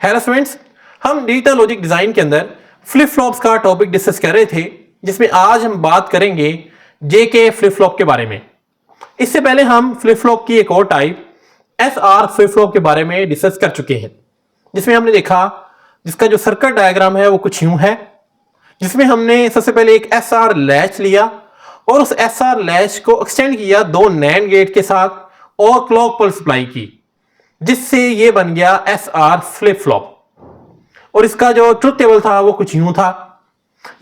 Hello students, हम digital logic design के अंदर फ्लिप फ्लॉप्स का टॉपिक डिस्कस कर रहे थे, जिसमें आज हम बात करेंगे जेके फ्लिप फ्लॉप के बारे में। इससे पहले हम फ्लिप फ्लॉप की एक और टाइप एसआर फ्लिप फ्लॉप के बारे में डिस्कस कर चुके हैं, जिसमें हमने देखा जिसका जो सर्किट डायग्राम है वो कुछ यूं है, जिसमें हमने सबसे पहले एक एसआर लैच लिया और उस एसआर लैच को एक्सटेंड किया दो नैंड गेट के साथ और क्लॉक पल्स अप्लाई की, जिससे ये बन गया एसआर फ्लिप फ्लॉप। और इसका जो ट्रुथ टेबल था वो कुछ यूं था।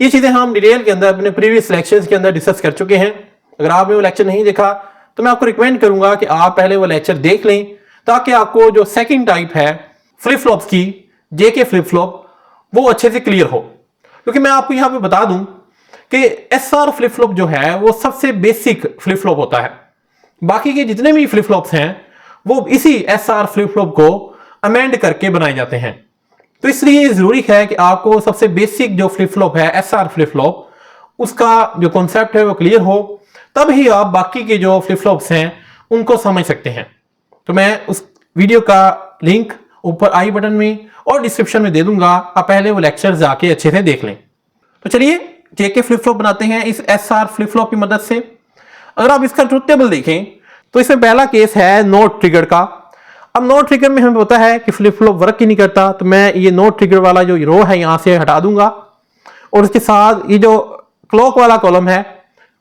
ये चीजें हम डिटेल के अंदर अपने प्रीवियस लेक्चर्स के अंदर डिस्कस कर चुके हैं। अगर आपने वो लेक्चर नहीं देखा तो मैं आपको रिकमेंड करूंगा कि आप पहले वो लेक्चर देख लें, ताकि आपको जो सेकंड टाइप है फ्लिप फ्लॉप्स की, जेके फ्लिप फ्लॉप, वो अच्छे से क्लियर हो। क्योंकि मैं आपको यहां पे बता दूं कि एसआर फ्लिप फ्लॉप जो है वो सबसे बेसिक फ्लिप फ्लॉप होता है। बाकी के जितने भी फ्लिप फ्लॉप्स हैं वो इसी एसआर फ्लिप फ्लॉप को अमेंड करके बनाए जाते हैं। तो इसलिए जरूरी है कि आपको सबसे बेसिक जो फ्लिप फ्लॉप है एसआर फ्लिप फ्लॉप, उसका जो कॉन्सेप्ट है वो क्लियर हो, तब ही आप बाकी के जो फ्लिप फ्लॉप्स हैं उनको समझ सकते हैं। तो मैं उस वीडियो का लिंक ऊपर आई बटन में और डिस्क्रिप्शन में दे दूंगा, आप पहले वो लेक्चर जाके अच्छे से देख लें। तो चलिए जेके फ्लिप फ्लॉप बनाते हैं इस एसआर फ्लिप फ्लॉप की मदद से। अगर आप इसका ट्रुथ टेबल देखें तो इसमें पहला केस है नॉट ट्रिगर का। अब नॉट ट्रिगर में हमें पता है कि फ्लिप फ्लॉप वर्क ही नहीं करता, तो मैं ये नॉट ट्रिगर वाला जो रो है यहां से हटा दूंगा और उसके साथ ये जो क्लॉक वाला कॉलम है,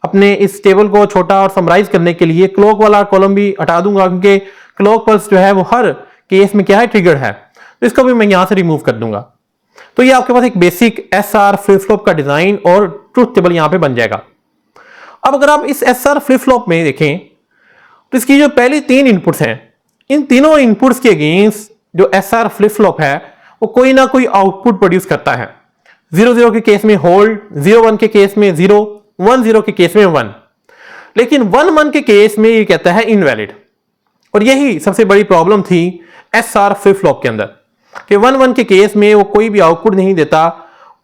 अपने इस टेबल को छोटा और समराइज करने के लिए क्लॉक वाला कॉलम भी हटा दूंगा, क्योंकि क्लॉक पल्स जो है वो हर केस में क्या है, ट्रिगर है। तो इसको भी मैं यहां से रिमूव कर दूंगा। तो ये आपके पास एक बेसिक एसआर फ्लिप फ्लॉप का डिजाइन और ट्रुथ टेबल यहां पे बन जाएगा। अब अगर आप इस एसआर फ्लिप फ्लॉप में देखें तो इसकी जो पहली तीन इनपुट्स हैं, इन तीनों इनपुट्स के अगेंस्ट जो एसआर फ्लिप फ्लॉप है वो कोई ना कोई आउटपुट प्रोड्यूस करता है। 0-0 के केस में होल्ड, 0-1 के केस में 0, 1-0 के केस में 1, लेकिन 1-1 के केस में ये कहता है इनवैलिड। और यही सबसे बड़ी प्रॉब्लम थी एसआर फ्लिप फ्लॉप के अंदर कि 1-1 के केस में वो कोई भी आउटपुट नहीं देता,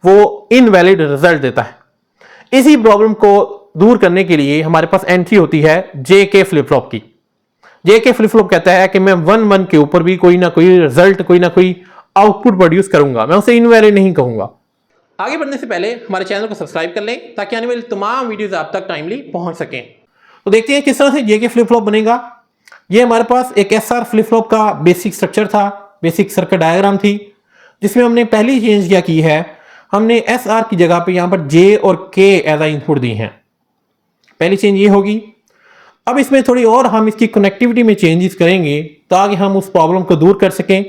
वो इनवैलिड रिजल्ट देता है। इसी प्रॉब्लम को दूर करने के लिए हमारे पास एंट्री होती है जेके फ्लिप फ्लॉप की। जेके फ्लिप फ्लॉप कहता है कि मैं 1-1 के ऊपर भी कोई ना कोई रिजल्ट, कोई ना कोई आउटपुट प्रोड्यूस करूंगा, मैं उसे इनवैलिड नहीं कहूंगा। आगे बढ़ने से पहले हमारे चैनल को सब्सक्राइब कर लें, ताकि आने वाली तमाम वीडियोस आप तक टाइमली पहुंच सकें। तो देखते हैं किस तरह से जेके फ्लिप फ्लॉप बनेगा। ये हमारे पास एक एसआर फ्लिप फ्लॉप का बेसिक स्ट्रक्चर था, बेसिक सर्किट डायग्राम थी, जिसमें हमने पहली चेंज क्या की है, हमने एसआर की जगह पे यहां पर जे और के एज इनपुट दी हैं। पहली चेंज ये होगी। अब इसमें थोड़ी और हम इसकी कनेक्टिविटी में चेंजेस करेंगे, ताकि हम उस प्रॉब्लम को दूर कर सकें।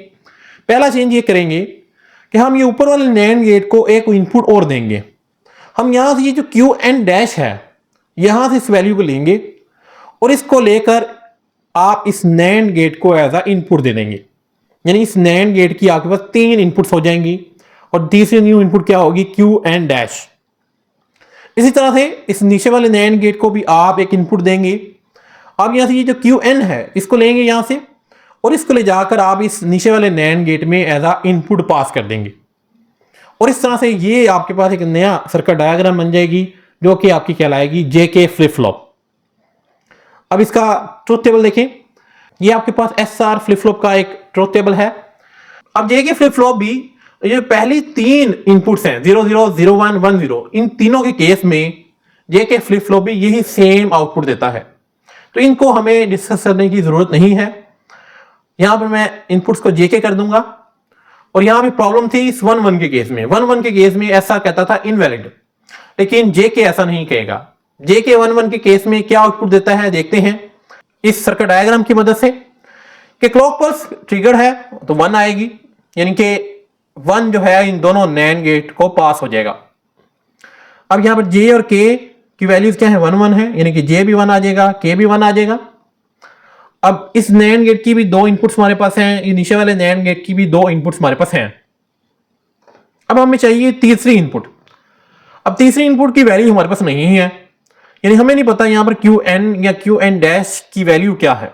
पहला चेंज ये करेंगे कि हम ये ऊपर वाले नैंड गेट को एक इनपुट और देंगे। हम यहां से ये जो क्यू एन डैश है, यहां से इस वैल्यू को लेंगे और इसको लेकर आप इस नैंड गेट को एज अ इनपुट दे देंगे। यानी इस नैंड गेट की आपके पास तीन इनपुट्स हो जाएंगी और तीसरी न्यू इनपुट क्या होगी, क्यू एन डैश। इसी तरह से इस नीचे वाले नैंड गेट को भी आप एक इनपुट देंगे। अब यहां से ये जो क्यू एन है इसको लेंगे यहां से और इसको ले जाकर आप इस नीचे वाले नैंड गेट में एज अ इनपुट पास कर देंगे। और इस तरह से ये आपके पास एक नया सर्किट डायग्राम बन जाएगी, जो कि आपकी कहलाएगी जेके फ्लिप फ्लॉप। अब इसका ट्रुथ टेबल देखें। ये आपके पास एसआर फ्लिप फ्लॉप का एक ट्रुथ टेबल है। अब जेके फ्लिप फ्लॉप भी ये पहली तीन इनपुट्स हैं 0-0, 0-1, 1-0, इन तीनों के केस में जेके फ्लिप फ्लॉप भी यही सेम आउटपुट देता है। तो इनको हमें डिस्कस करने की जरूरत नहीं है। यहां पर मैं इनपुट्स को जेके कर दूंगा। और यहां पे प्रॉब्लम थी इस 1-1 के केस में। 1-1 के केस में ऐसा कहता था इनवैलिड, लेकिन जेके ऐसा नहीं कहेगा। जेके 1-1 के केस में क्या आउटपुट देता है, देखते हैं इस सर्किट डायग्राम की मदद से। कि क्लॉक पल्स ट्रिगर है तो 1 आएगी, यानी कि 1 जो है इन दोनों नैंड गेट को पास हो जाएगा। अब यहां पर जे और के की वैल्यूज क्या है, 1-1 है, यानी कि जे भी 1 आ जाएगा, के भी 1 आ जाएगा। अब इस नैंड गेट की भी दो इनपुट्स हमारे पास हैं, ये नीचे वाले नैंड गेट की भी दो इनपुट्स हमारे पास हैं। अब हमें चाहिए तीसरी इनपुट। अब तीसरी इनपुट की वैल्यू हमारे पास नहीं है, यानी हमें नहीं पता यहां पर क्यू एन या क्यू एन डैश की वैल्यू क्या है।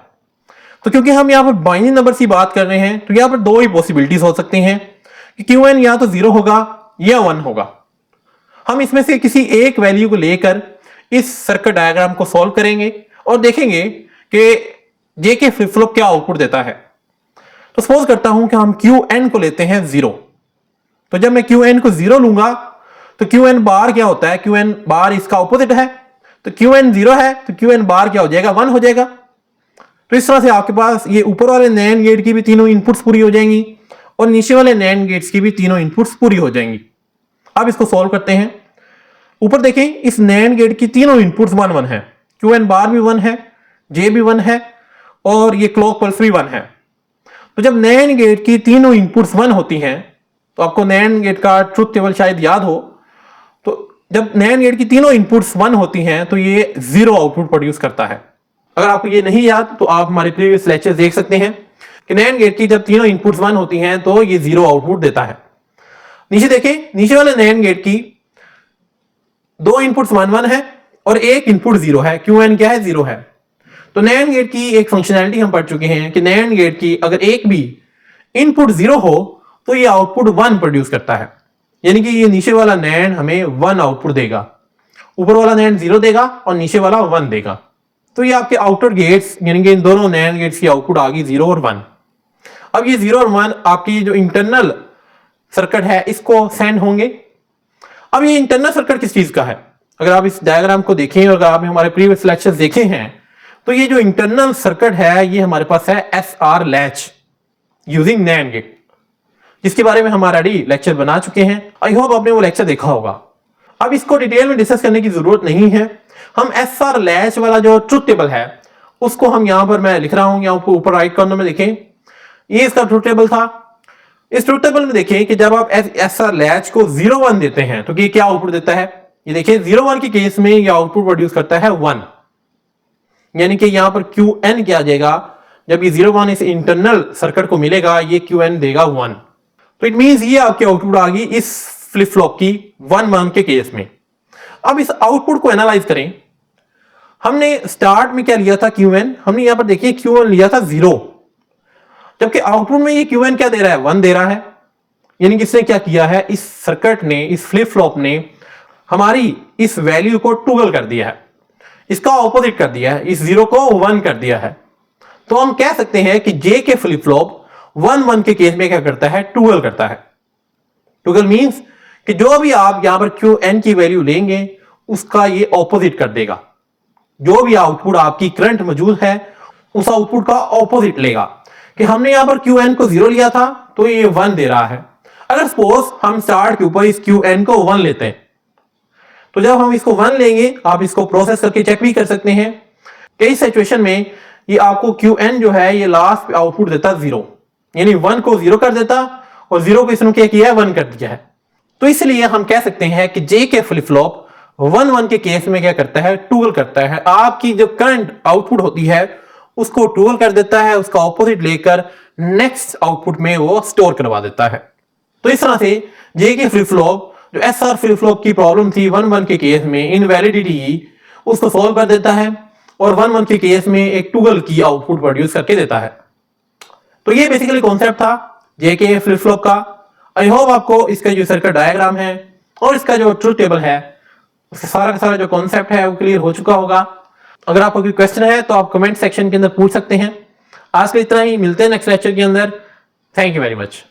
तो क्योंकि हम यहां पर बाइनरी नंबर की बात कर रहे हैं, तो यहां पर दो ही पॉसिबिलिटीज हो सकती हैं कि क्यू एन या तो 0 होगा या 1 होगा। हम इसमें से किसी एक वैल्यू को लेकर इस सर्किट डायग्राम को सॉल्व करेंगे और देखेंगे कि जेके फ्लिप फ्लॉप क्या आउटपुट देता है। तो सपोज करता हूं कि हम Qn को लेते हैं 0। तो जब मैं Qn को 0 लूंगा तो Qn बार क्या होता है, Qn बार इसका ऑपोजिट है, तो Qn 0 है तो Qn बार क्या हो जाएगा, 1 हो जाएगा। तो इस तरह से आपके पास ये ऊपर वाले नैंड गेट की भी तीनों इनपुट्स पूरी हो जाएंगी और नीचे वाले नैंड गेट्स की भी तीनों इनपुट्स पूरी हो जाएंगी। अब इसको सॉल्व करते हैं। ऊपर देखें, इस नैंड गेट की तीनों इनपुट्स 1 1 है, Qn बार भी 1 है, J भी 1 है और ये क्लॉक पल्स भी 1 है। तो जब नैंड गेट की तीनों इनपुट्स 1 होती हैं, तो आपको नैंड गेट का ट्रुथ टेबल शायद याद हो, तो जब नैंड गेट की तीनों इनपुट्स 1 होती हैं तो ये 0 आउटपुट प्रोड्यूस करता है। अगर आपको ये नहीं याद तो आप हमारे प्रीवियस लेक्चर देख सकते हैं कि नैंड गेट की जब तीनों इनपुट्स 1 होती हैं तो ये 0 आउटपुट देता है। नीचे देखें, नीचे वाले नैंड गेट की दो इनपुट्स 1 1 है और एक इनपुट 0 है, Qn क्या है, 0 है। तो नैंड गेट की एक फंक्शनैलिटी हम पढ़ चुके हैं कि नैंड गेट की अगर एक भी इनपुट 0 हो तो ये आउटपुट 1 प्रोड्यूस करता है, यानी कि ये नीचे वाला नैंड हमें 1 आउटपुट देगा, ऊपर वाला नैंड 0 देगा और नीचे वाला 1 देगा। तो ये आपके आउटर गेट्स यानी कि इन दोनों नैंड गेट्स की आउटपुट आ गई 0 और 1। अब ये 0 और 1 आपकी जो इंटरनल सर्किट है इसको सेंड होंगे। अब ये इंटरनल सर्किट किस चीज का है, अगर आप इस डायग्राम को देखें और अगर आपने हमारे प्रीवियस लेक्चर्स देखे हैं तो ये जो इंटरनल सर्किट है ये हमारे पास है SR latch using NAND gate, जिसके बारे में हम ऑलरेडी लेक्चर बना चुके हैं। आई होप आपने वो लेक्चर देखा होगा। अब इसको डिटेल में डिस्कस करने की जरूरत नहीं है। हम SR लैच वाला जो ट्रुथ टेबल है उसको हम यहां पर मैं लिख रहा हूं, यहां ऊपर राइट कॉर्नर में देखें, ये इसका ट्रुथ टेबल था। इस ट्रुथ टेबल में देखें कि जब आप SR लैच को 0 1 देते हैं तो ये क्या आउटपुट देता है, ये देखिए 0 1 के केस में ये आउटपुट प्रोड्यूस करता है 1, यानी कि यहां पर Qn क्या आ जाएगा, जब ये 0 1 इस इंटरनल सर्किट को मिलेगा ये Qn देगा 1। तो इट मींस ये आपकी आउटपुट आ गई इस फ्लिप फ्लॉप की 1 1 के केस में। अब इस आउटपुट को एनालाइज करें। हमने स्टार्ट में क्या लिया था, Qn, हमने यहां पर देखिए Qn लिया था 0, जबकि आउटपुट में ये Qn क्या दे रहा है, 1 दे रहा है। यानी कि इसने क्या किया है, इस सर्किट ने, इस फ्लिप फ्लॉप ने हमारी इस वैल्यू को टॉगल कर दिया है, इसका ऑपोजिट कर दिया है, इस 0 को 1 कर दिया है। तो हम कह सकते हैं कि J के फ्लिप फ्लॉप 1 1 के केस में क्या करता है, टॉगल करता है। टॉगल मींस कि जो भी आप यहां पर Qn की वैल्यू लेंगे उसका ये ऑपोजिट कर देगा, जो भी आउटपुट आपकी करंट मौजूद है उस आउटपुट का ऑपोजिट लेगा। कि हमने यहां पर Qn को 0 लिया था तो ये 1 दे रहा है। अगर सपोज हम स्टार्ट के ऊपर इस Qn को 1 लेते हैं तो जब हम इसको 1 लेंगे, आप इसको प्रोसेस करके चेक भी कर सकते हैं, कई सिचुएशन में ये आपको Qn जो है ये लास्ट आउटपुट देता 0, यानी 1 को 0 कर देता और 0 को इसने क्या किया है, 1 कर दिया है। तो इसलिए हम कह सकते हैं कि J के फ्लिप फ्लॉप 1 1 के केस में क्या करता है, टॉगल करता है। आपकी जो करंट आउटपुट होती है उसको टॉगल कर देता है, उसका ऑपोजिट लेकर नेक्स्ट आउटपुट में वो स्टोर करवा देता है। तो इस तरह से J के फ्लिप फ्लॉप जो SR फ्लिप फ्लॉप की प्रॉब्लम थी 1 1 के केस में इनवैलिडिटी, उसको सॉल्व कर देता है और 1 1 के केस में एक टॉगल की आउटपुट प्रोड्यूस करके देता है। तो ये बेसिकली कॉन्सेप्ट था J के फ्लिप फ्लॉप का। आई होप आपको इसका जो सर्किट डायग्राम है और इसका जो ट्रुथ टेबल है उसका सारा का सारा जो कॉन्सेप्ट है वो क्लियर हो चुका होगा। अगर आपको कोई क्वेश्चन है तो आप कमेंट सेक्शन के अंदर पूछ सकते हैं। आज के इतना ही, मिलते हैं नेक्स्ट लेक्चर के अंदर। Thank you very much.